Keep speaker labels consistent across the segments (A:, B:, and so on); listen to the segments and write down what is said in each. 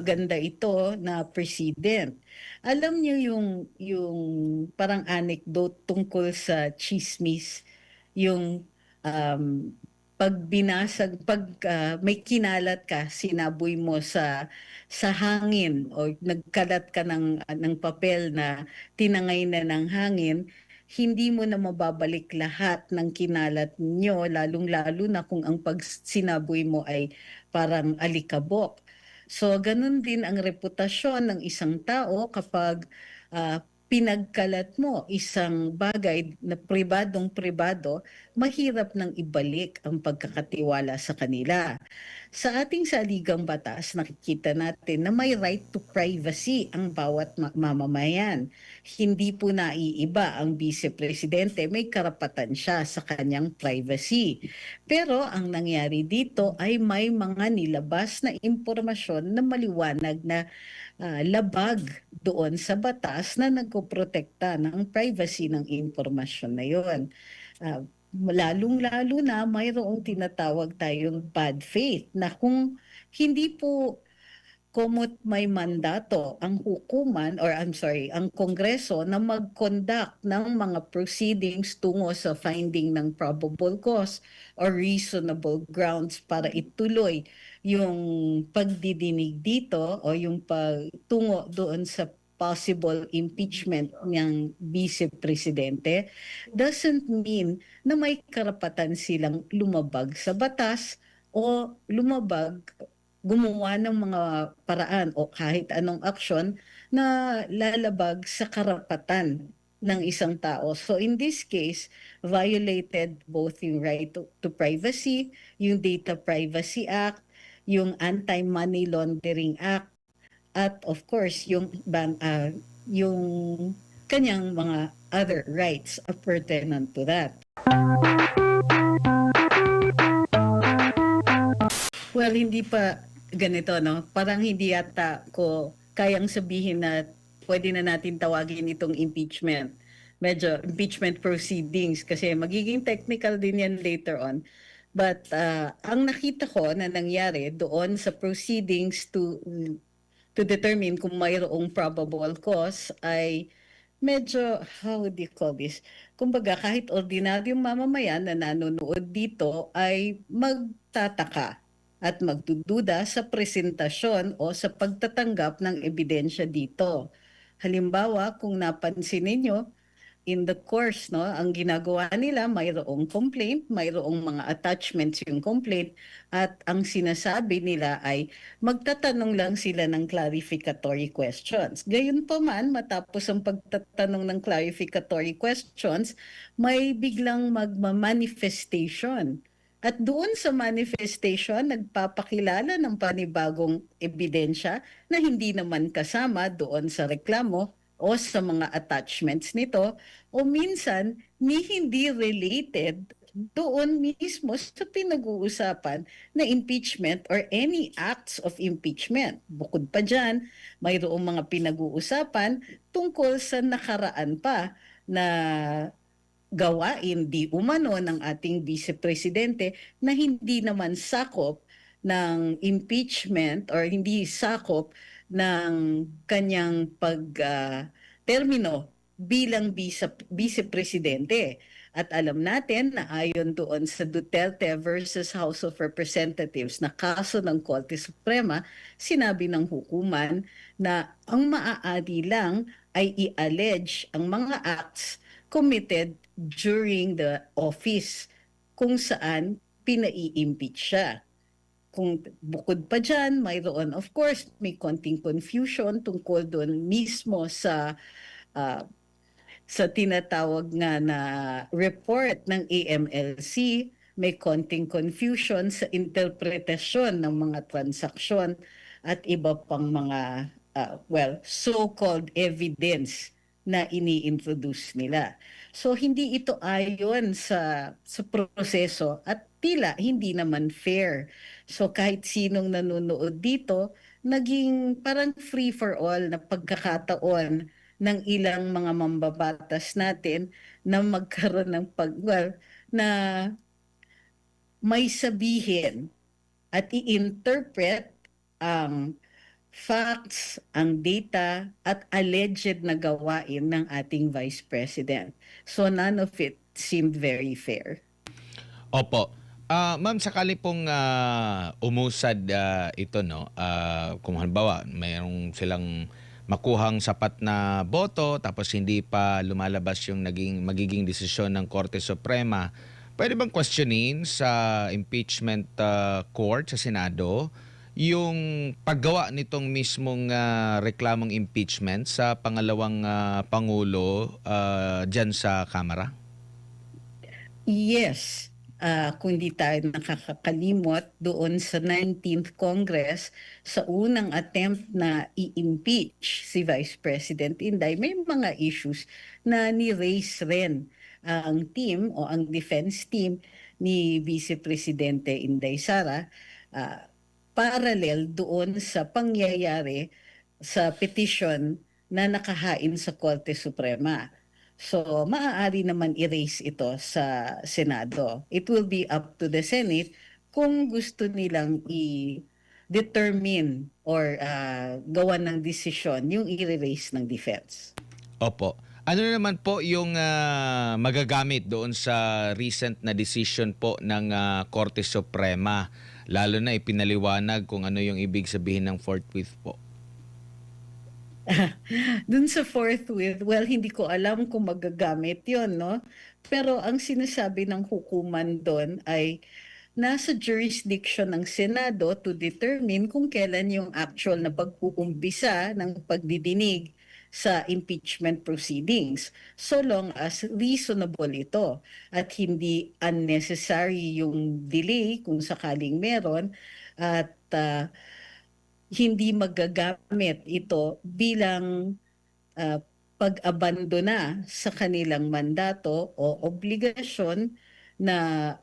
A: maganda ito na precedent. Alam niyo yung parang anecdote tungkol sa chismis, yung um, pag may kinalat ka, sinaboy mo sa hangin o nagkalat ka ng papel na tinangay na ng hangin, hindi mo na mababalik lahat ng kinalat nyo, lalong-lalo na kung ang pag sinaboy mo ay parang alikabok. So, ganun din ang reputasyon ng isang tao kapag pinagkalat mo isang bagay na pribadong-pribado, mahirap nang ibalik ang pagkakatiwala sa kanila. Sa ating saligang batas, nakikita natin na may right to privacy ang bawat mamamayan. Hindi po naiiba ang vice-presidente, may karapatan siya sa kanyang privacy. Pero ang nangyari dito ay may mga nilabas na impormasyon na maliwanag na labag doon sa batas na nagpoprotekta ng privacy ng impormasyon na yon. Ah, Lalong-lalo na mayroong tinatawag tayong bad faith na kung hindi po kumot may mandato ang hukuman or I'm sorry, ang Kongreso na mag-conduct ng mga proceedings tungo sa finding ng probable cause or reasonable grounds para ituloy yung pagdidinig dito o yung pagtungo doon sa possible impeachment ng vice-presidente doesn't mean na may karapatan silang lumabag sa batas o gumawa ng mga paraan o kahit anong aksyon na lalabag sa karapatan ng isang tao. So in this case, violated both yung right to privacy, yung Data Privacy Act, yung Anti-Money Laundering Act, at of course yung kanyang mga other rights pertinent to that. Well, hindi pa ganito, no? Parang hindi yata ko kayang sabihin na pwede na natin tawagin itong impeachment. Medyo impeachment proceedings kasi magiging technical din yan later on. But ang nakita ko na nangyari doon sa proceedings to determine kung mayroong probable cause ay medyo, how do you call this? Kumbaga, kahit ordinaryong mamamayan na nanonood dito ay magtataka at magdududa sa presentasyon o sa pagtatanggap ng ebidensya dito. Halimbawa, kung napansin ninyo, in the course, no, ang ginagawa nila, mayroong complaint, mayroong mga attachments yung complaint, at ang sinasabi nila ay magtatanong lang sila ng clarificatory questions. Gayunpaman, matapos ang pagtatanong ng clarificatory questions, may biglang magma-manifestation. At doon sa manifestation, nagpapakilala ng panibagong ebidensya na hindi naman kasama doon sa reklamo o sa mga attachments nito o minsan ni hindi related doon mismo sa pinag-uusapan na impeachment or any acts of impeachment. Bukod pa dyan, mayroong mga pinag-uusapan tungkol sa nakaraan pa na gawain di umano ng ating vice-presidente na hindi naman sakop ng impeachment or hindi sakop ng kanyang termino bilang vice-presidente. At alam natin na ayon doon sa Duterte versus House of Representatives na kaso ng Korte Suprema, sinabi ng hukuman na ang maaari lang ay i-allege ang mga acts committed during the office kung saan pinai-impeach siya. Kung bukod pa dyan, mayroon of course may konting confusion tungkol doon mismo sa tinatawag nga na report ng AMLC, may konting confusion sa interpretasyon ng mga transaksyon at iba pang mga so-called evidence na ini-introduce nila. So hindi ito ayon sa proseso at tila hindi naman fair. So kahit sinong nanonood dito, naging parang free for all na pagkakataon ng ilang mga mambabatas natin na magkaroon ng na may sabihin at i-interpret ang facts, ang data, at alleged na gawain ng ating Vice President. So none of it seemed very fair.
B: Opo. Ma'am, sakali pong umusad ito, no, kung halimbawa mayroong silang makuhang sapat na boto tapos hindi pa lumalabas yung magiging desisyon ng Korte Suprema, pwede bang questionin sa impeachment court sa Senado yung paggawa nitong mismong reklamong impeachment sa pangalawang Pangulo dyan sa Kamara?
A: Yes, kung di tayo nakakakalimot doon sa 19th Congress, sa unang attempt na i-impeach si Vice President Inday, may mga issues na ni-raise rin ang team o ang defense team ni Vice Presidente Inday Sara, ah, parallel doon sa pangyayari sa petition na nakahain sa Korte Suprema. So, maaari naman i-raise ito sa Senado. It will be up to the Senate kung gusto nilang i-determine or gawan ng desisyon yung i-raise ng defense.
B: Opo. Ano naman po yung magagamit doon sa recent na decision po ng Korte Suprema? Lalo na ipinaliwanag kung ano yung ibig sabihin ng forthwith po.
A: Dun sa forthwith, well, hindi ko alam kung magagamit yon, no? Pero ang sinasabi ng hukuman doon ay nasa jurisdiction ng Senado to determine kung kailan yung actual na pag-uumpisa ng pagdidinig sa impeachment proceedings, so long as reasonable ito at hindi unnecessary yung delay kung sakaling meron, at hindi magagamit ito bilang pag-abandona sa kanilang mandato o obligasyon na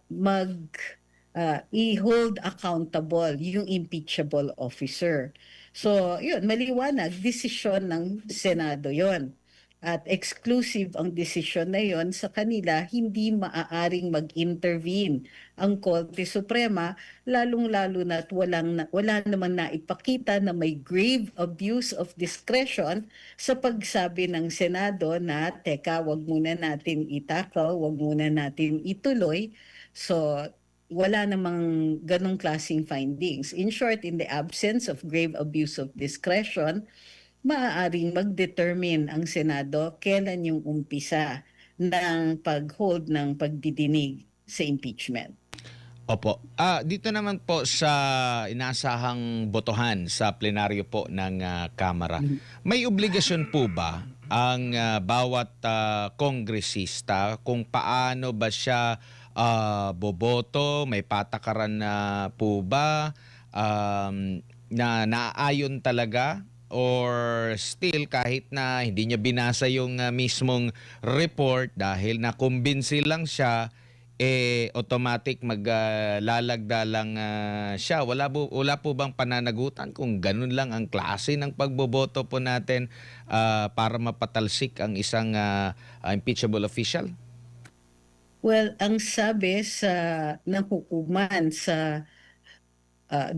A: i-hold accountable yung impeachable officer. So, yun, maliwanag, desisyon ng Senado yon. At exclusive ang desisyon na yon sa kanila, hindi maaaring mag-intervene ang Korte Suprema, lalong-lalo na at wala naman naipakita na may grave abuse of discretion sa pagsabi ng Senado na, teka, wag muna natin itakal, wag muna natin ituloy. So, wala namang ganong klaseng findings. In short, in the absence of grave abuse of discretion, maaaring mag-determine ang Senado kailan yung umpisa ng pag-hold ng pagdidinig sa impeachment.
B: Opo. Dito naman po sa inaasahang botohan sa plenaryo po ng Kamara, may obligasyon po ba ang bawat kongresista kung paano ba siya boboto? May patakaran na po ba na naaayon talaga? Or still kahit na hindi niya binasa yung mismong report dahil nakumbinsi lang siya, automatic maglalagda lang siya. Wala po bang pananagutan kung ganun lang ang klase ng pagboboto po natin para mapatalsik ang isang impeachable official?
A: Well, ang sabi ng hukuman sa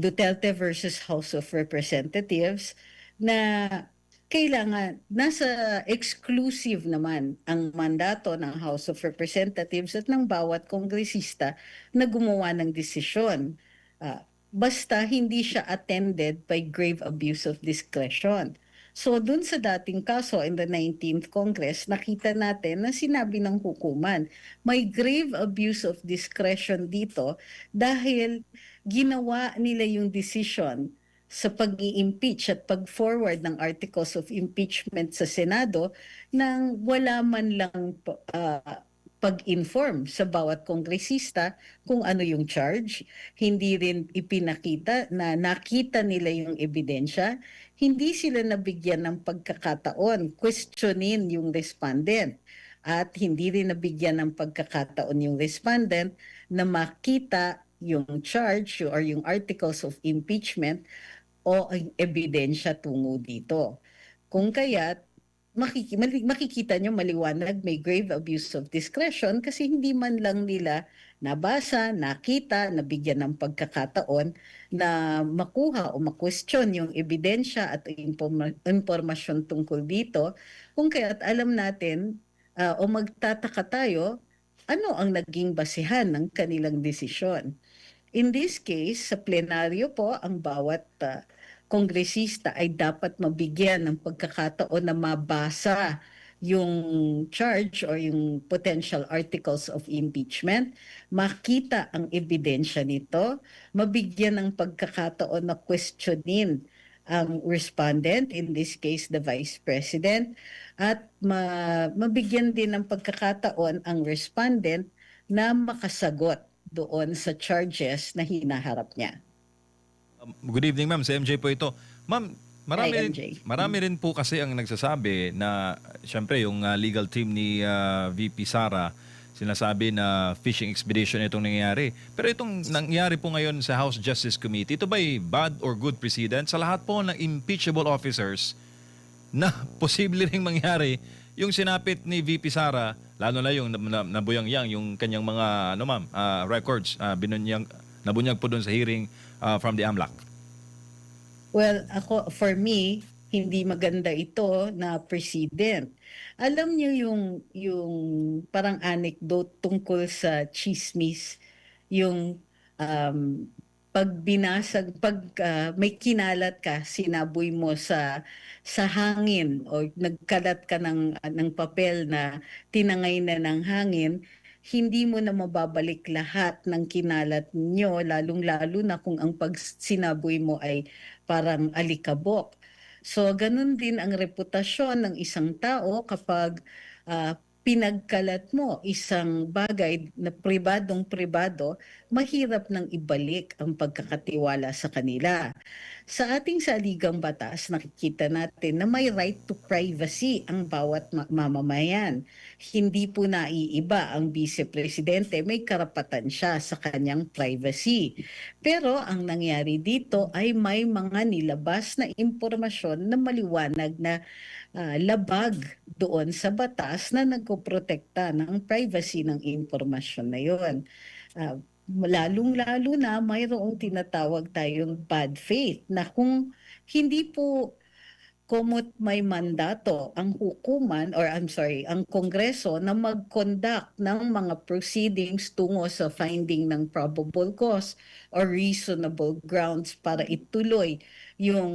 A: Duterte versus House of Representatives na kailangan, nasa exclusive naman ang mandato ng House of Representatives at ng bawat kongresista na gumawa ng desisyon. Basta hindi siya attended by grave abuse of discretion. So dun sa dating kaso in the 19th Congress, nakita natin na sinabi ng hukuman, may grave abuse of discretion dito dahil ginawa nila yung decision sa pag-i-impeach at pag-forward ng articles of impeachment sa Senado nang wala man lang pag-inform sa bawat kongresista kung ano yung charge. Hindi rin ipinakita na nakita nila yung ebidensya. Hindi sila nabigyan ng pagkakataon questionin yung respondent. At hindi rin nabigyan ng pagkakataon yung respondent na makita yung charge or yung articles of impeachment o ang ebidensya tungo dito. Kung kaya't makikita nyo maliwanag may grave abuse of discretion kasi hindi man lang nila nabasa, nakita, nabigyan ng pagkakataon na makuha o ma-question yung ebidensya at impormasyon tungkol dito, kung kaya't alam natin o magtataka tayo, ano ang naging basihan ng kanilang desisyon. In this case, sa plenaryo po, ang bawat kongresista ay dapat mabigyan ng pagkakataon na mabasa yung charge or yung potential articles of impeachment, makita ang ebidensya nito, mabigyan ng pagkakataon na questionin ang respondent, in this case the Vice President, at mabigyan din ng pagkakataon ang respondent na makasagot doon sa charges na hinaharap niya.
C: Good evening, ma'am. Si MJ po ito. Ma'am,
A: Hi,
C: marami
A: MJ.
C: rin po kasi ang nagsasabi na syempre yung legal team ni VP Sara sinasabi na fishing expedition itong nangyayari. Pero itong nangyari po ngayon sa House Justice Committee, ito ba'y bad or good precedent sa lahat po ng impeachable officers na posible ring mangyari yung sinapit ni VP Sara, lalo na yung nabuyangyang yung kanyang mga records, nabunyag po doon sa hearing from the AMLAC.
A: Well, for me, hindi maganda ito na precedent. Alam niyo yung parang anecdote tungkol sa chismis, yung pag may kinalat ka, sinaboy mo sa hangin o nagkalat ka ng papel na tinangay na ng hangin, hindi mo na mababalik lahat ng kinalat nyo, lalong-lalo na kung ang pag sinaboy mo ay parang alikabok. So, ganun din ang reputasyon ng isang tao kapag pinagkalat mo isang bagay na pribadong-pribado, mahirap nang ibalik ang pagkakatiwala sa kanila. Sa ating saligang batas, nakikita natin na may right to privacy ang bawat mamamayan. Hindi po naiiba ang vice-presidente, may karapatan siya sa kanyang privacy. Pero ang nangyari dito ay may mga nilabas na impormasyon na maliwanag na labag doon sa batas na nagpoprotekta ng privacy ng impormasyon na yon. Lalong-lalo na mayroong tinatawag tayong bad faith na kung hindi po kumot may mandato ang hukuman or ang Kongreso na mag-conduct ng mga proceedings tungo sa finding ng probable cause or reasonable grounds para ituloy yung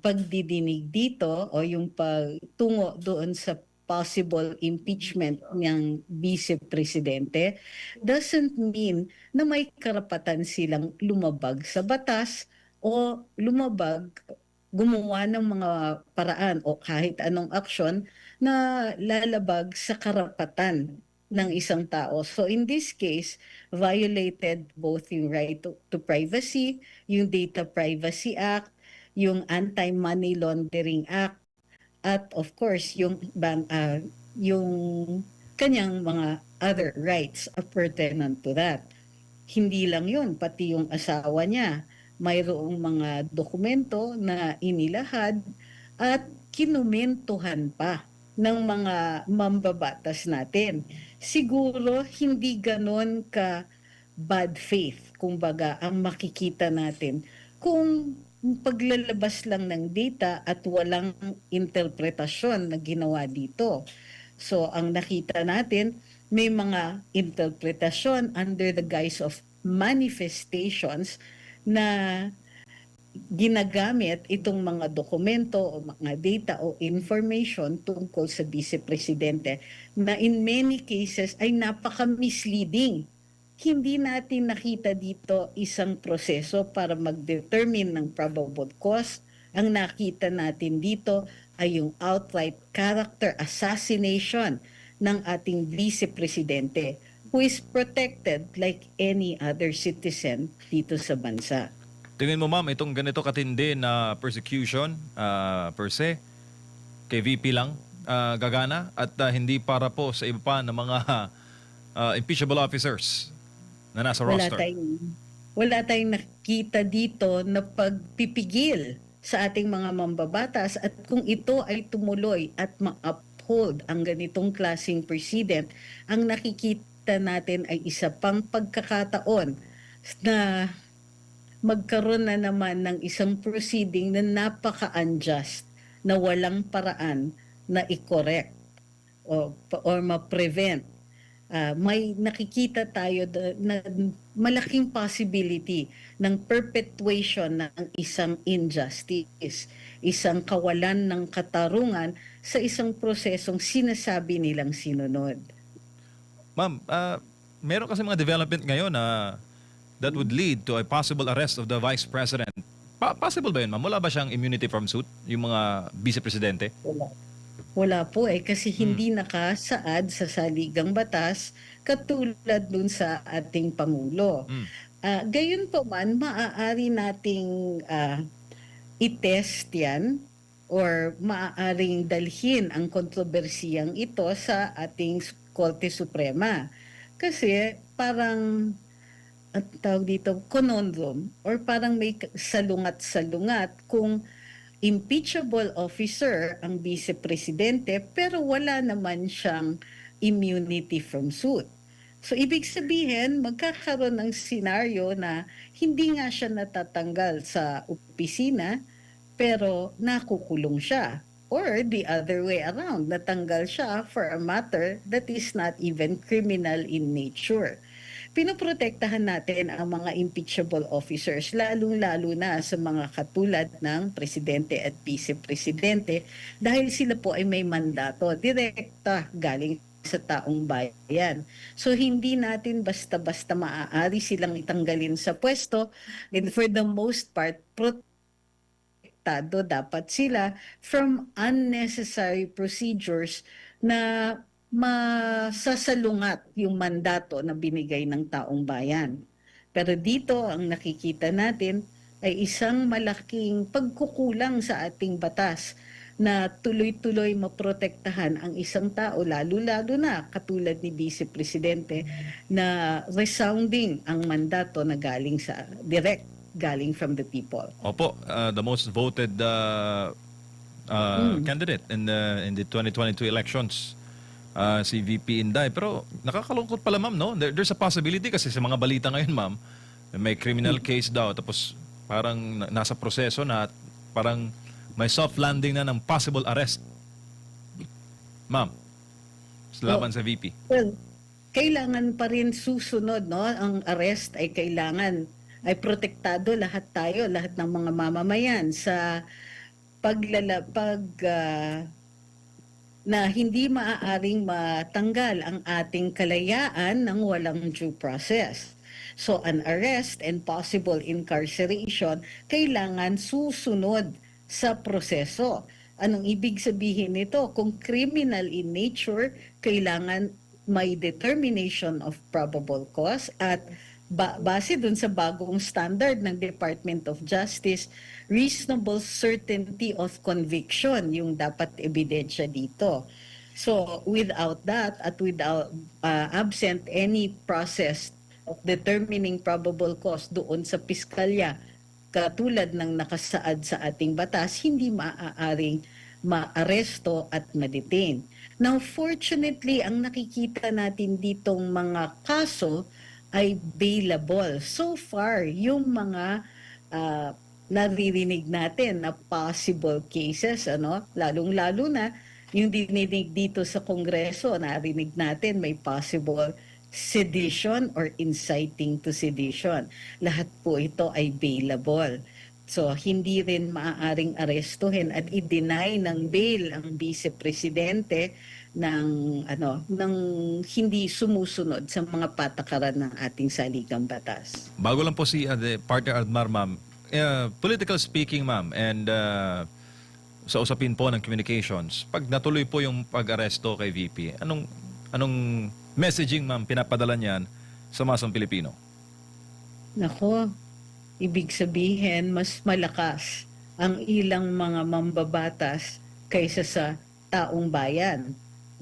A: pagdidinig dito o yung pagtungo doon sa possible impeachment ng vice-presidente doesn't mean na may karapatan silang lumabag sa batas o gumawa ng mga paraan o kahit anong aksyon na lalabag sa karapatan ng isang tao. So in this case, violated both yung right to privacy, yung Data Privacy Act, yung Anti-Money Laundering Act, at of course yung kanyang mga other rights pertinent to that. Hindi lang yun, pati yung asawa niya, mayroong mga dokumento na inilahad at kinumentuhan pa ng mga mambabatas natin. Siguro hindi ganon ka bad faith, kumbaga, ang makikita natin kung paglalabas lang ng data at walang interpretasyon na ginawa dito. So, ang nakita natin, may mga interpretasyon under the guise of manifestations na ginagamit itong mga dokumento o mga data o information tungkol sa vice-presidente na in many cases ay napaka-misleading. Hindi natin nakita dito isang proseso para mag-determine ng probable cause. Ang nakita natin dito ay yung outright character assassination ng ating vice-presidente who is protected like any other citizen dito sa bansa.
C: Tingin mo, ma'am, itong ganito katindi na persecution per se kay VP lang gagana at hindi para po sa iba pa ng mga impeachable officers na nasa roster?
A: Wala tayong nakita dito na pagpipigil sa ating mga mambabatas at kung ito ay tumuloy at ma-uphold ang ganitong klaseng precedent, ang nakikita natin ay isa pang pagkakataon na magkaroon na naman ng isang proceeding na napaka-unjust, na walang paraan na i-correct or ma-prevent. May nakikita tayo na malaking possibility ng perpetuation ng isang injustice, isang kawalan ng katarungan sa isang prosesong sinasabi nilang sinunod.
C: Ma'am, meron kasi mga development ngayon na that would lead to a possible arrest of the Vice President. Possible ba yun, ma'am? Wala ba siyang immunity from suit, yung mga vice-presidente?
A: Wala po kasi hindi nakasaad sa saligang batas katulad dun sa ating Pangulo. Gayon po man, maaari nating i-test yan or maaaring dalhin ang kontrobersiyang ito sa ating Korte Suprema. Kasi parang at tawag dito, conundrum or parang may salungat-salungat kung impeachable officer ang vice-presidente pero wala naman siyang immunity from suit. So ibig sabihin, magkakaroon ng senaryo na hindi nga siya natatanggal sa opisina pero nakukulong siya. Or the other way around, natanggal siya for a matter that is not even criminal in nature. Pinoprotektahan natin ang mga impeachable officers, lalong-lalo na sa mga katulad ng presidente at vice-presidente dahil sila po ay may mandato direkta galing sa taong bayan. So hindi natin basta-basta maaari silang itanggalin sa pwesto, and for the most part, protektado dapat sila from unnecessary procedures na masasalungat yung mandato na binigay ng taong bayan. Pero dito ang nakikita natin ay isang malaking pagkukulang sa ating batas na tuloy-tuloy maprotektahan ang isang tao, lalo-lalo na katulad ni Vice Presidente na resounding ang mandato na galing galing from the people.
C: Opo, the most voted candidate in the 2022 elections. Si VP Inday. Pero nakakalungkot pala, ma'am, no? There's a possibility kasi sa mga balita ngayon, ma'am, may criminal case daw tapos parang nasa proseso na at parang may soft landing na ng possible arrest. Ma'am, laban sa VP.
A: Well, kailangan pa rin susunod, no? Ang arrest ay kailangan ay protektado lahat tayo, lahat ng mga mamamayan sa na hindi maaaring matanggal ang ating kalayaan ng walang due process. So an arrest and possible incarceration kailangan susunod sa proseso. Anong ibig sabihin nito? Kung criminal in nature, kailangan may determination of probable cause at base dun sa bagong standard ng Department of Justice, reasonable certainty of conviction yung dapat ebidensya dito. So without that at without absent any process of determining probable cause doon sa piskalya katulad ng nakasaad sa ating batas, hindi maaaring maaresto at ma-detain. Now fortunately, ang nakikita natin ditong mga kaso ay bailable. So far, yung mga naririnig natin na possible cases, lalong-lalo na yung dininig dito sa Kongreso, narinig natin may possible sedition or inciting to sedition. Lahat po ito ay bailable. So, hindi rin maaaring arestuhin at i-deny ng bail ang vice-presidente ng hindi sumusunod sa mga patakaran ng ating saligang batas.
C: Bago lang po si partner Admar, ma'am, political speaking, ma'am, and sa usapin po ng communications, pag natuloy po yung pag-aresto kay VP, anong messaging, ma'am, pinapadala niyan sa masang Pilipino?
A: Nako, ibig sabihin mas malakas ang ilang mga mambabatas kaysa sa taong bayan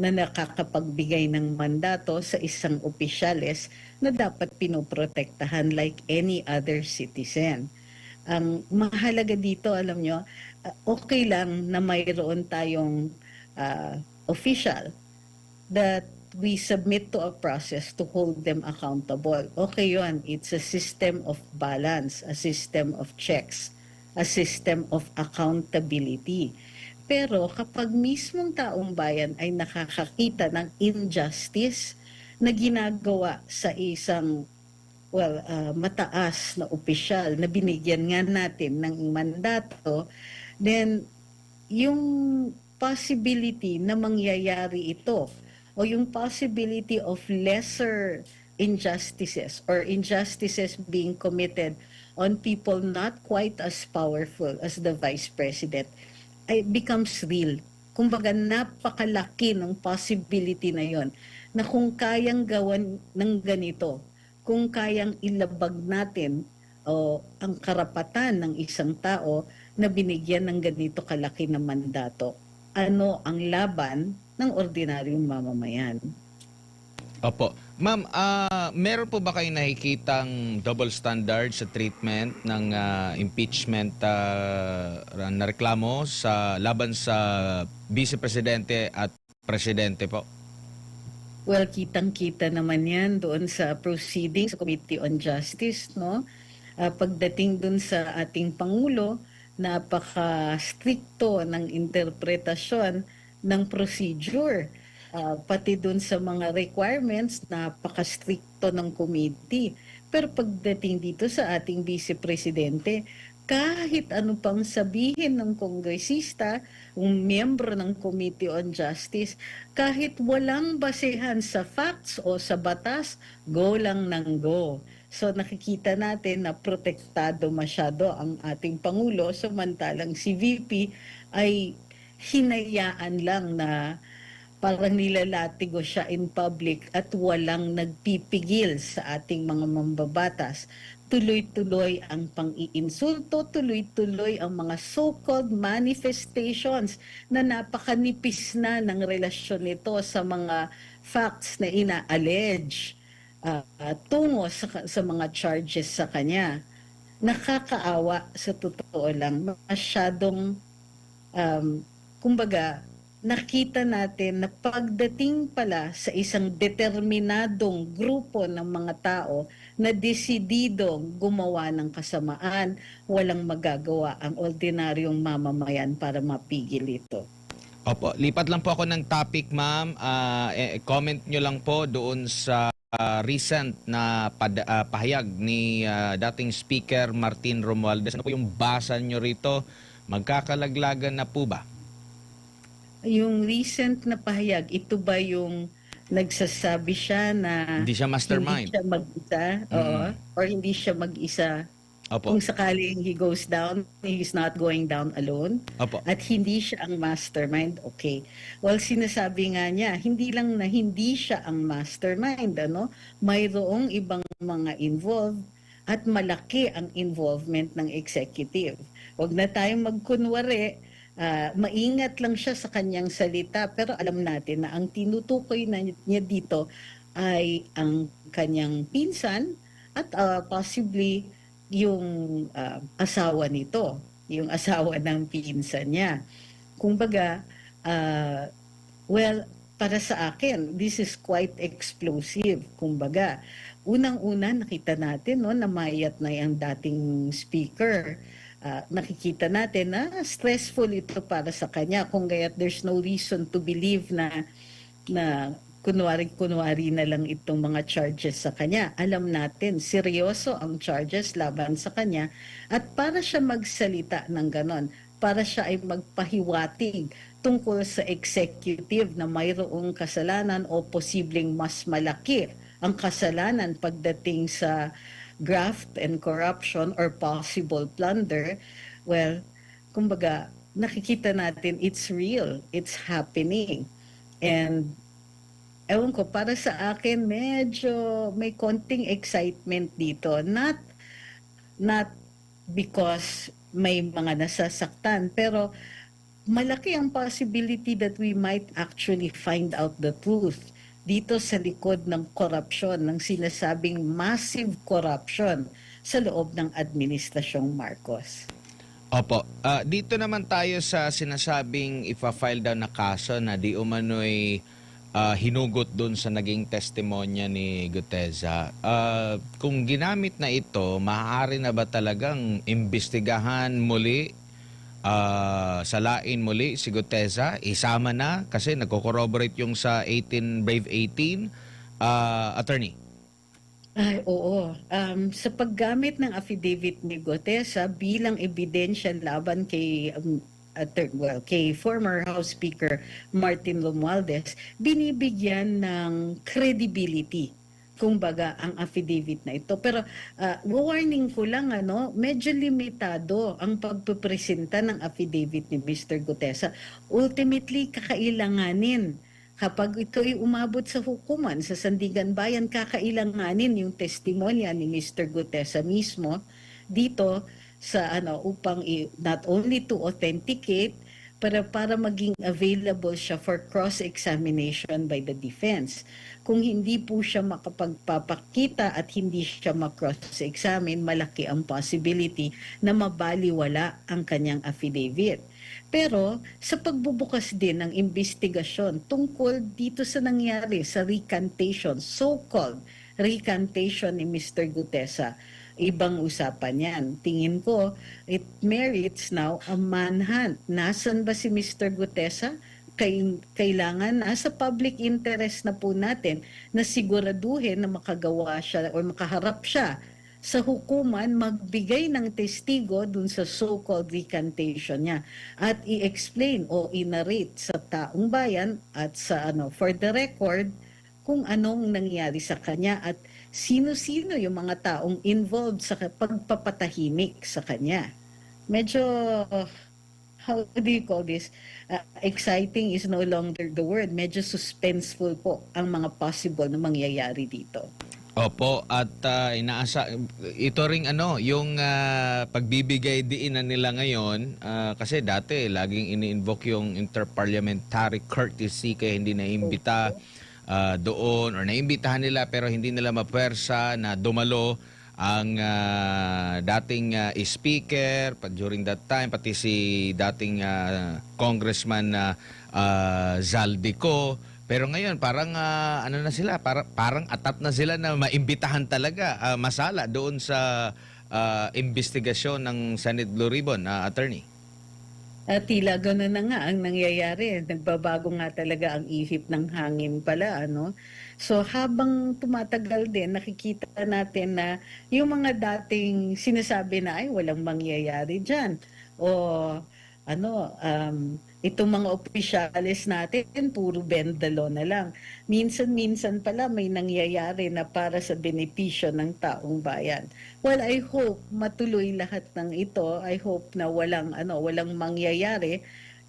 A: na nakakapagbigay ng mandato sa isang opisyales na dapat pinoprotektahan like any other citizen. Ang mahalaga dito, alam nyo, okay lang na mayroon tayong official that we submit to a process to hold them accountable. Okay yun, it's a system of balance, a system of checks, a system of accountability. Pero kapag mismong taong bayan ay nakakakita ng injustice na ginagawa sa isang mataas na opisyal na binigyan nga natin ng mandato, then yung possibility na mangyayari ito o yung possibility of lesser injustices or injustices being committed on people not quite as powerful as the Vice President ay becomes real. Kumbaga napakalaki ng possibility na yon na kung kayang gawan ng ganito, kung kayang ilabag natin o ang karapatan ng isang tao na binigyan ng ganito kalaki na mandato, ano ang laban ng ordinaryong mamamayan?
B: Opo. Ma'am, meron po ba kayong nakikitang double standard sa treatment ng impeachment na reklamo laban sa Vice Presidente at Presidente po?
A: Well, kitang-kita naman yan doon sa proceedings sa Committee on Justice, no? Pagdating doon sa ating Pangulo, napaka-stricto ng interpretasyon ng procedure. Pati doon sa mga requirements, napaka-stricto ng committee. Pero pagdating dito sa ating Vice Presidente, kahit ano pang sabihin ng kongresista, ng miyembro ng Committee on Justice, kahit walang basehan sa facts o sa batas, go lang ng go. So nakikita natin na protektado masyado ang ating Pangulo, samantalang si VP ay hinayaan lang na parang nilalatigo siya in public at walang nagpipigil sa ating mga mambabatas. Tuloy-tuloy ang pang-iinsulto, tuloy-tuloy ang mga so-called manifestations na napakanipis na ng relasyon nito sa mga facts na ina-allege tungo sa mga charges sa kanya. Nakakaawa sa totoo lang, masyadong kumbaga, nakita natin na pagdating pala sa isang determinadong grupo ng mga tao na desididong gumawa ng kasamaan, walang magagawa ang ordinaryong mamamayan para mapigil ito.
B: Opo, lipat lang po ako ng topic, ma'am. Comment nyo lang po doon sa recent na pahayag ni dating Speaker Martin Romualdez. Ano po yung basa nyo rito? Magkakalaglagan na po ba?
A: Yung recent na pahayag, ito ba yung nagsasabi siya na
B: Hindi siya mastermind.
A: hindi siya mag-isa? Oo. Or hindi siya mag-isa?
B: Opo.
A: Kung sakaling he goes down, he's not going down alone?
B: Opo.
A: At hindi siya ang mastermind? Okay. Well, sinasabi nga niya, hindi lang na hindi siya ang mastermind, ano? Mayroong ibang mga involved at malaki ang involvement ng executive. Huwag na tayong magkunwari, maingat lang siya sa kanyang salita, pero alam natin na ang tinutukoy na niya dito ay ang kanyang pinsan at possibly yung asawa nito, yung asawa ng pinsan niya. Kumbaga, well, para sa akin, this is quite explosive. Kumbaga, unang-una nakita natin no, namayat na yung dating speaker. Nakikita natin na stressful ito para sa kanya, kung gaya't there's no reason to believe na kunwari na lang itong mga charges sa kanya. Alam natin, seryoso ang charges laban sa kanya at para siya magsalita ng ganon, para siya ay magpahiwatig tungkol sa executive na mayroong kasalanan o posibleng mas malaki ang kasalanan pagdating sa graft and corruption or possible plunder, well, kumbaga, nakikita natin it's real, it's happening. And ewan ko, para sa akin, medyo may konting excitement dito. Not because may mga nasasaktan, pero malaki ang possibility that we might actually find out the truth dito sa likod ng korupsyon, ng sinasabing massive corruption sa loob ng Administrasyong Marcos.
B: Opo. Dito naman tayo sa sinasabing ipa-file daw na kaso na di umano'y hinugot doon sa naging testimonya ni Guteza. Kung ginamit na ito, maaari na ba talagang imbestigahan muli, salain muli si Guteza? Isama na kasi nagko-corroborate yung sa 18 Brave 18, attorney.
A: Ay, oo. Sa paggamit ng affidavit ni Gutesa bilang ebidensya laban kay kay former House Speaker Martin Romualdez, binibigyan ng credibility kumbaga ang affidavit na ito. Pero warning ko lang, medyo limitado ang pagpepresenta ng affidavit ni Mr. Gutesa. Ultimately, kakailanganin kapag ito ay umabot sa hukuman sa Sandigan Bayan, kakailanganin yung testimonya ni Mr. Gutesa mismo dito sa upang not only to authenticate para maging available siya for cross-examination by the defense. Kung hindi po siya makapagpapakita at hindi siya ma-cross-examine, malaki ang possibility na mabaliwala ang kanyang affidavit. Pero sa pagbubukas din ng investigasyon tungkol dito sa nangyari sa recantation, so-called recantation ni Mr. Gutesa, ibang usapan yan. Tingin ko, it merits now a manhunt. Nasaan ba si Mr. Gutesa? Kailangan nasa public interest na po natin na siguraduhin na makagawa siya o makaharap siya sa hukuman, magbigay ng testigo dun sa so-called recantation niya at i-explain o i-narrate sa taong bayan at sa for the record kung anong nangyari sa kanya at sino-sino yung mga taong involved sa pagpapatahimik sa kanya. Medyo, how do you call this? Exciting is no longer the word. Medyo suspenseful po ang mga possible na mangyayari dito.
B: Opo, at ito ring yung pagbibigay diinan nila ngayon, kasi dati laging ini-invoke yung interparliamentary courtesy kaya hindi naimbita doon or naimbitahan nila pero hindi nila mapuwersa na dumalo ang dating speaker during that time, pati si dating congressman Zaldico. Pero ngayon parang na sila, parang atat na sila na maimbitahan talaga, masala doon sa investigasyon ng Senate Blue Ribbon, attorney.
A: Tila gano'n na nga ang nangyayari. Nagbabago nga talaga ang ihip ng hangin pala, So habang tumatagal din, nakikita natin na yung mga dating sinasabi na ay walang mangyayari dyan. O itong mga opisyalis natin, puro bendalo na lang. Minsan-minsan pala may nangyayari na para sa benepisyo ng taong bayan. Well, I hope matuloy lahat ng ito. I hope na walang mangyayari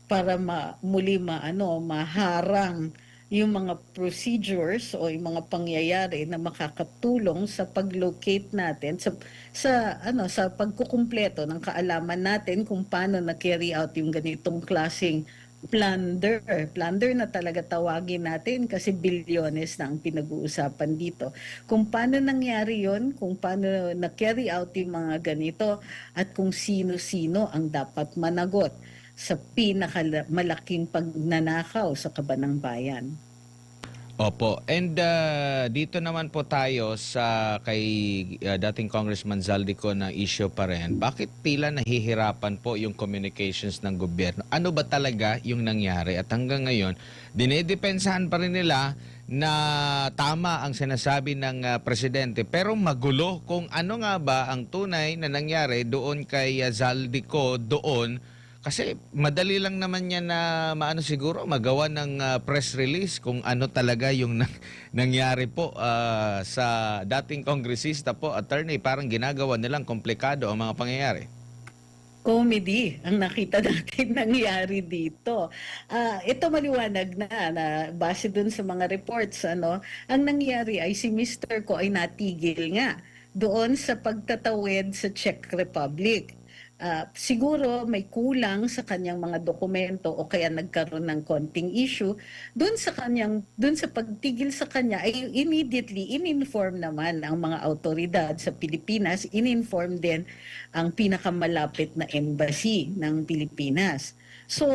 A: para muli maharang yung mga procedures o yung mga pangyayari na makakatulong sa pag-locate natin sa pagkukumpleto ng kaalaman natin kung paano na-carry out yung ganitong klaseng plunder. Plunder na talaga tawagin natin kasi bilyones na ang pinag-uusapan dito. Kung paano nangyari yon, kung paano na-carry out yung mga ganito at kung sino-sino ang dapat managot sa pinakamalaking pagnanakaw sa kabanang bayan.
B: Opo. And dito naman po tayo sa kay dating Congressman Zaldico na issue pa rin. Bakit tila nahihirapan po yung communications ng gobyerno? Ano ba talaga yung nangyari? At hanggang ngayon, dinedepensahan pa rin nila na tama ang sinasabi ng presidente. Pero magulo kung ano nga ba ang tunay na nangyari doon kay Zaldico doon. Kasi madali lang naman niya na siguro magawa ng press release kung ano talaga yung nangyari po sa dating kongresista po, attorney. Parang ginagawa nilang komplikado ang mga pangyayari.
A: Comedy ang nakita natin nangyari dito. Ito maliwanag na base dun sa mga reports, ang nangyari ay si Mr. Ko ay natigil nga doon sa pagtatawid sa Czech Republic. Siguro may kulang sa kanyang mga dokumento o kaya nagkaroon ng konting issue doon sa pagtigil sa kanya ay immediately in-inform naman ang mga autoridad sa Pilipinas, in-inform din ang pinakamalapit na embassy ng Pilipinas. So,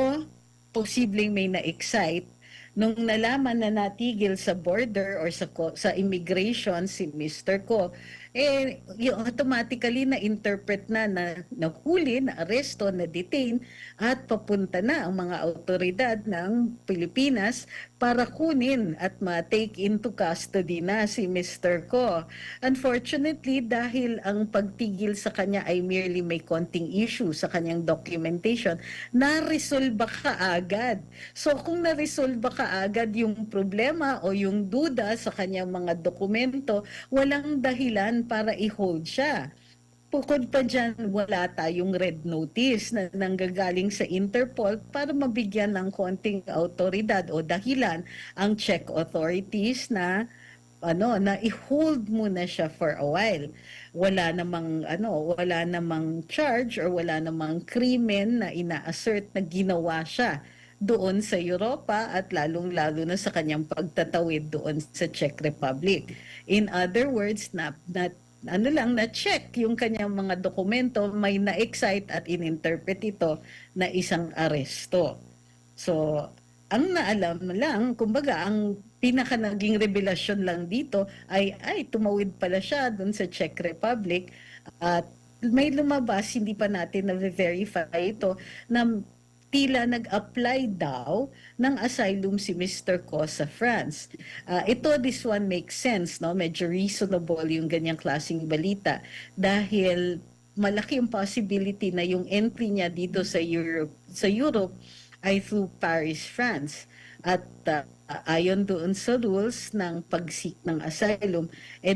A: posibleng may na-excite Nung nalaman na natigil sa border or sa immigration si Mr. Ko, yung automatically na-interpret na nahuli, na-aresto, na-detain at papunta na ang mga autoridad ng Pilipinas para kunin at ma-take into custody na si Mr. Ko. Unfortunately, dahil ang pagtigil sa kanya ay merely may konting issue sa kanyang documentation, na-resolve kaagad. So kung na-resolve kaagad yung problema o yung duda sa kanyang mga dokumento, walang dahilan para i-hold siya. Bukod pa dyan, wala tayong red notice na nanggagaling sa Interpol para mabigyan ng konting autoridad o dahilan ang Czech authorities na i-hold muna siya for a while. Wala namang charge or wala namang krimen na ina-assert na ginawa siya doon sa Europa at lalong-lalo na sa kanyang pagtatawid doon sa Czech Republic. In other words, na-check yung kanyang mga dokumento, may na-excite at in-interpret ito na isang aresto. So, ang naalam lang, kumbaga, ang pinaka naging revelasyon lang dito ay tumawid pala siya doon sa Czech Republic at may lumabas, hindi pa natin na-verify ito, na tila nag-apply daw ng asylum si Mr. Ko sa France. This one makes sense, no? Medyo reasonable yung ganyang klaseng balita dahil malaki yung possibility na yung entry niya dito sa Europe ay through Paris, France. At ayon doon sa rules ng pag-seek ng asylum,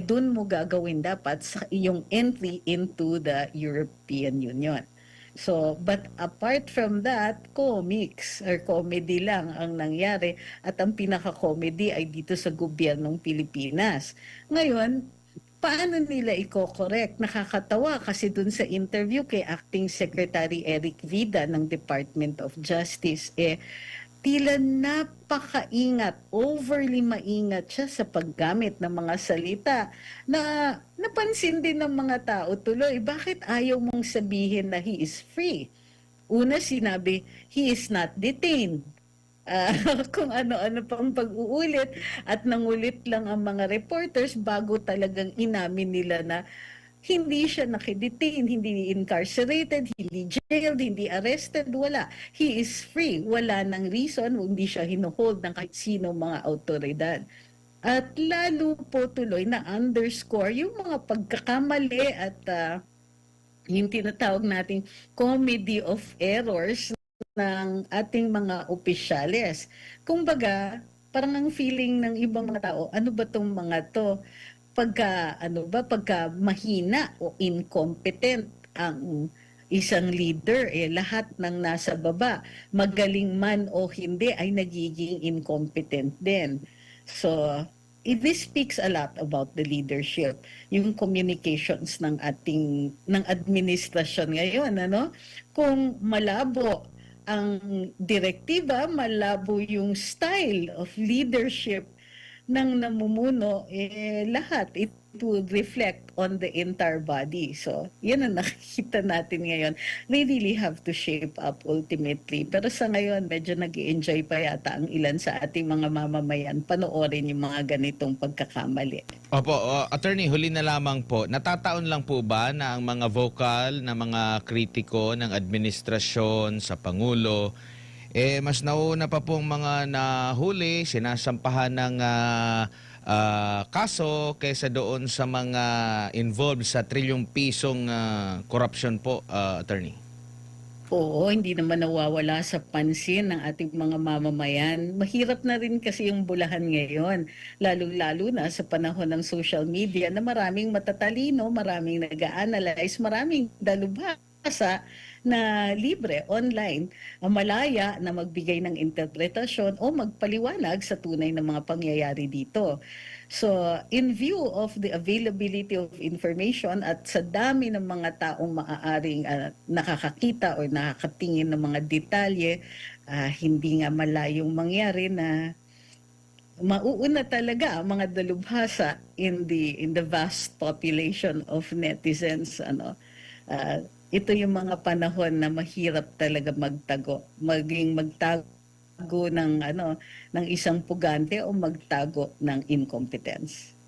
A: doon mo gagawin dapat sa iyong entry into the European Union. So, but apart from that, comics or comedy lang ang nangyari at ang pinaka-comedy ay dito sa gobyernong Pilipinas. Ngayon, paano nila i-correct? Nakakatawa kasi dun sa interview kay Acting Secretary Eric Vida ng Department of Justice, tila napakaingat, overly maingat siya sa paggamit ng mga salita na napansin din ng mga tao tuloy. Bakit ayaw mong sabihin na he is free? Una sinabi, he is not detained. Kung ano-ano pang pag-uulit at nangulit lang ang mga reporters bago talagang inamin nila na hindi siya nakidetain, hindi incarcerated, hindi jailed, hindi arrested, wala. He is free. Wala nang reason, hindi siya hinuhold ng kahit sino mga autoridad. At lalo po tuloy na underscore yung mga pagkakamali at yung tinatawag nating comedy of errors ng ating mga opisyales. Kumbaga, parang ang feeling ng ibang mga tao, ano ba tong mga to? Pagka mahina o incompetent ang isang leader, lahat ng nasa baba, magaling man o hindi, ay nagiging incompetent din. So, this speaks a lot about the leadership, yung communications ng administrasyon ngayon, Kung malabo ang direktiba, malabo yung style of leadership ng namumuno, lahat, it would reflect on the entire body. So, yan ang nakikita natin ngayon. We really have to shape up ultimately. Pero sa ngayon, medyo nag-i-enjoy pa yata ang ilan sa ating mga mamamayan panoorin yung mga ganitong pagkakamali.
B: Opo, Attorney, huli na lamang po. Natataon lang po ba na ang mga vocal na mga kritiko ng administrasyon sa Pangulo, mas nauna pa pong mga nahuli, sinasampahan ng kaso kaysa doon sa mga involved sa trilyong pisong corruption po, Attorney?
A: Oo, hindi naman nawawala sa pansin ng ating mga mamamayan. Mahirap na rin kasi yung bulahan ngayon, lalo-lalo na sa panahon ng social media na maraming matatalino, maraming nag-a-analyze, maraming dalubhasa na libre, online, malaya na magbigay ng interpretasyon o magpaliwanag sa tunay na mga pangyayari dito. So, in view of the availability of information at sa dami ng mga taong maaaring nakakakita o nakakatingin ng mga detalye, hindi nga malayong mangyari na mauuna talaga ang mga dalubhasa in the vast population of netizens. Ito yung mga panahon na mahirap talaga magtago, magtago ng isang pugante o magtago ng incompetence.